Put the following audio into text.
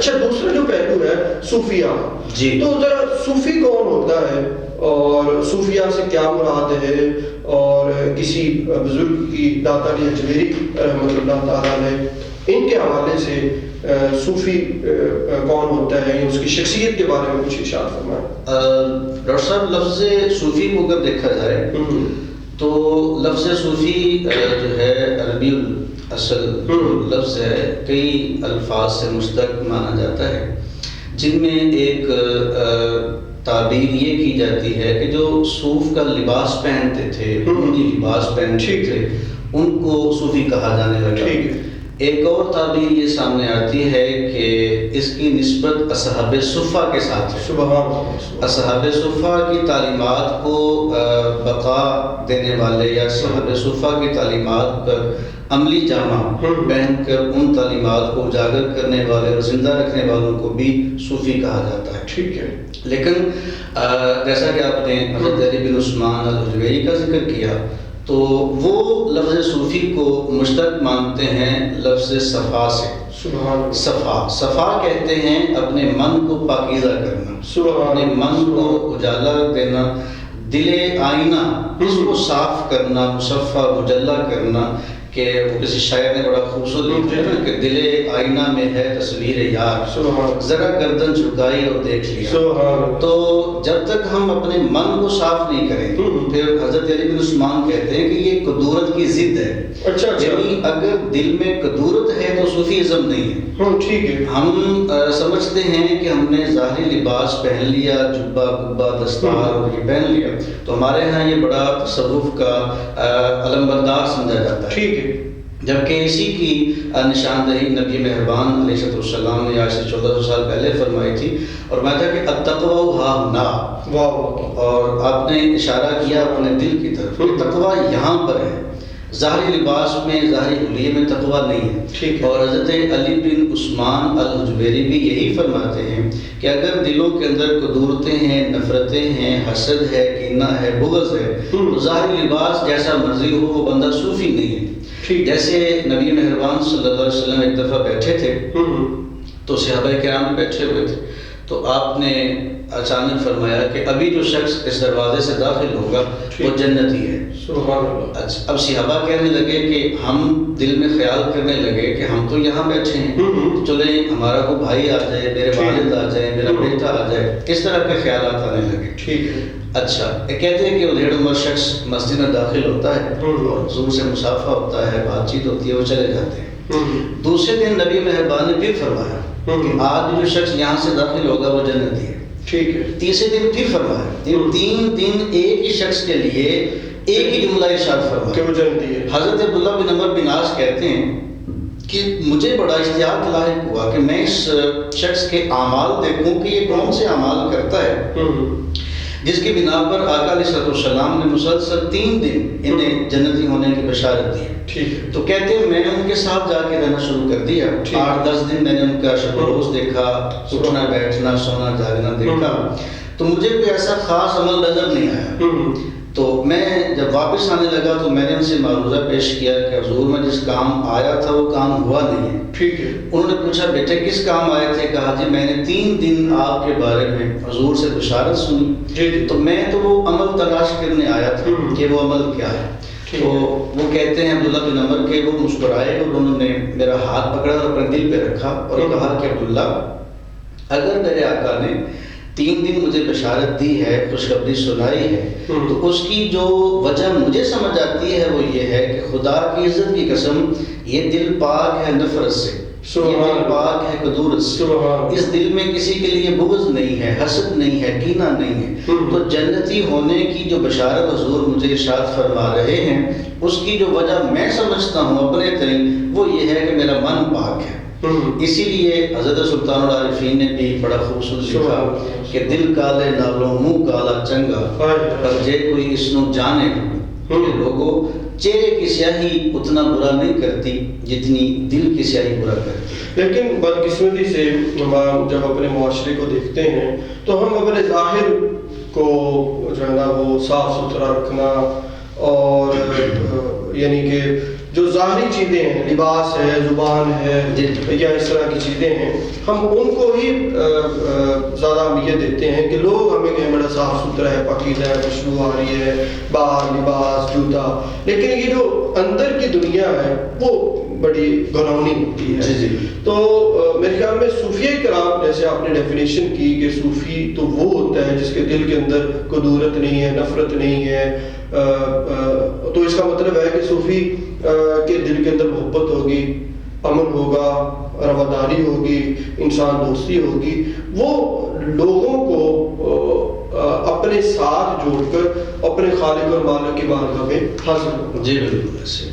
اچھا دوسرا جو پہلو ہے صوفیہ جی، تو ذرا صوفی کون ہوتا ہے اور صوفیہ سے کیا مراد ہے، اور کسی بزرگ کی داتا علی اجمیری رحمۃ اللہ تعالیٰ علیہ ان کے حوالے سے صوفی کون ہوتا ہے، اس کی شخصیت کے بارے میں کچھ ارشاد فرمائیں۔ ڈاکٹر صاحب لفظ صوفی کو اگر دیکھا جائے تو لفظ صوفی جو ہے عربی الاصل لفظ ہے، کئی الفاظ سے مشتق مانا جاتا ہے، جن میں ایک تعبیر یہ کی جاتی ہے کہ جو صوف کا لباس پہنتے تھے، اونی لباس پہنتے تھے، ان کو صوفی کہا جانے لگا۔ ایک اور تعبیر یہ سامنے آتی ہے کہ اس کی نسبت اصحاب صفہ کے ساتھ ہے۔ اصحاب صفہ کی تعلیمات کو بقا دینے والے یا اصحاب صفہ کی تعلیمات پر عملی جامہ پہن کر ان تعلیمات کو اجاگر کرنے والے اور زندہ رکھنے والوں کو بھی صوفی کہا جاتا ہے۔ ٹھیک ہے، لیکن جیسا کہ آپ نے حضرت علی بن عثمان الحجویری کا ذکر کیا تو وہ لفظ صوفی کو مشتق مانتے ہیں لفظ صفا سے۔ صفا کہتے ہیں اپنے من کو پاکیزہ کرنا، اپنے من کو اجالا دینا، دل آئینہ اس کو صاف کرنا، مصفہ مجلہ کرنا، کہ وہ کسی شاعر نے بڑا خوبصورت لکھا ہے کہ دل آئینہ میں ہے تصویر یار، ذرا گردن جھکائی اور دیکھ لیا۔ تو جب تک ہم اپنے من کو صاف نہیں کریں گے، پھر حضرت علی بن عثمان کہتے ہیں کہ یہ قدورت کی ضد ہے، یعنی اگر دل میں قدورت ہے تو صوفیزم نہیں ہے۔ ہم سمجھتے ہیں کہ ہم نے ظاہری لباس پہن لیا، جبہ گبہ دستار اور یہ پہن لیا تو ہمارے ہاں یہ بڑا تصوف کا علمبردار سمجھا جاتا ہے، جبکہ اسی کی نشاندہی نبی مہربان علیہ السلام نے آج سے 1400 سال پہلے فرمائی تھی، اور میں تھا کہ التقوی ہا ہنا، اور آپ نے اشارہ کیا اپنے دل کی طرف کہ تقوی یہاں پر ہے، ظاہری لباس میں ظاہری حلیے میں تقوی نہیں ہے۔ اور حضرت علی بن عثمان الحجویری بھی یہی فرماتے ہیں کہ اگر دلوں کے اندر قدورتیں ہیں، نفرتیں ہیں، حسد ہے، کینہ ہے، بغض ہے، تو ظاہری لباس جیسا مرضی ہو وہ بندہ صوفی نہیں ہے۔ جیسے نبی مہربان صلی اللہ علیہ وسلم ایک دفعہ بیٹھے تھے تو صحابہ کرام بھی بیٹھے ہوئے تھے، تو آپ نے اچانک فرمایا کہ ابھی جو شخص اس دروازے سے داخل ہوگا وہ جنتی ہے۔ اب صحابہ کہنے لگے کہ ہم دل میں خیال کرنے لگے کہ ہم تو یہاں بیٹھے ہیں، چلیں ہمارا کوئی بھائی آ جائے، میرے والد آ جائے، میرا بیٹا آ جائے، اس طرح کے خیالات آنے لگے۔ اچھا کہتے ہیں کہ ادھیڑ عمر شخص مسجد میں داخل ہوتا ہے اور حضور سے مصافحہ ہوتا ہے، بات چیت ہوتی ہے، وہ چلے جاتے ہیں۔ دوسرے دن نبی مہربان نے پھر فرمایا کہ آج جو شخص یہاں سے داخل ہوگا وہ جنتی ہے۔ تیسرے دن پھر فرمایا، 3 دن ایک ہی شخص کے لیے ایک ہی جملہ ارشاد فرمایا کہ وہ جنتی ہے۔ حضرت عبداللہ بن عمر بن عاص کہتے ہیں کہ مجھے بڑا اشتیاق لاحق ہوا کہ میں اس شخص کے اعمال دیکھوں کہ یہ کون سے اعمال کرتا ہے جس کی بنا پر آقا علیہ السلام نے مسلسل 3 دن انہیں جنتی ہونے کی بشارت دی۔ تو کہتے ہیں میں ان کے ساتھ جا کے رہنا شروع کر دیا، 8-10 دن میں نے ان کا شب و روز دیکھا، اٹھنا بیٹھنا سونا جاگنا دیکھا، تو مجھے کوئی ایسا خاص عمل نظر نہیں آیا۔ تو میں جب واپس آنے لگا تو میں نے ان سے معروضہ پیش کیا کہ حضور میں جس کام آیا تھا وہ کام ہوا نہیں ہے۔ انہوں نے پوچھا بیٹے کس کام آئے تھے؟ کہا جی میں نے 3 دن آپ کے بارے میں حضور سے بشارت سنی، تو میں تو وہ عمل تلاش کرنے آیا تھا کہ وہ عمل کیا ہے۔ تو وہ کہتے ہیں عبداللہ بن عمر کہ وہ مسکرائے اور انہوں نے میرا ہاتھ پکڑا اور اپنے دل پہ رکھا اور کہا کہ عبداللہ اگر میرے آقا نے 3 دن مجھے بشارت دی ہے، خوشخبری سنائی ہے، تو اس کی جو وجہ مجھے سمجھ آتی ہے وہ یہ ہے کہ خدا کی عزت کی قسم یہ دل پاک ہے نفرت سے، یہ دل پاک ہے قدورت سے، اس دل میں کسی کے لیے بغض نہیں ہے، حسد نہیں ہے، کینہ نہیں ہے۔ تو جنتی ہونے کی جو بشارت حضور مجھے ارشاد فرما رہے ہیں اس کی جو وجہ میں سمجھتا ہوں اپنے تئیں وہ یہ ہے کہ میرا من پاک ہے۔ اسی لیے حضرت سلطان العارفین نے بھی بڑا خوبصورت لکھا کہ دل کالے نالوں منہ کالا چنگا، پر جے کوئی اس نو جانے کہ لوگوں چہرے کی سیاہی اتنا برا نہیں کرتی جتنی دل کی سیاہی برا کرتی۔ لیکن بدقسمتی سے ہم جب اپنے معاشرے کو دیکھتے ہیں تو ہم اپنے ظاہر کو جو ہے نا وہ صاف ستھرا رکھنا اور یعنی کہ جو ظاہری چیزیں ہیں، لباس ہے، زبان ہے یا اس طرح کی چیزیں ہیں، ہم ان کو ہی زیادہ اہمیت دیتے ہیں کہ لوگ ہمیں کہیں بڑا صاف ستھرا ہے، پاکیزہ ہے، خوشبو آ رہی ہے، باہر لباس، جوتا، لیکن یہ جو اندر کی دنیا ہے وہ بڑی گھنونی ہوتی ہے۔ تو میرے خیال میں صوفیہ کرام، جیسے آپ نے ڈیفینیشن کی کہ صوفی تو وہ ہوتا ہے جس کے دل کے اندر کدورت نہیں ہے، نفرت نہیں ہے، تو اس کا مطلب ہے کہ صوفی کے دل کے اندر محبت ہوگی، امن ہوگا، رواداری ہوگی، انسان دوستی ہوگی، وہ لوگوں کو اپنے ساتھ جوڑ کر اپنے خالق اور مالک کی بارگاہ میں حاضر ہوگا۔ جی بالکل ایسے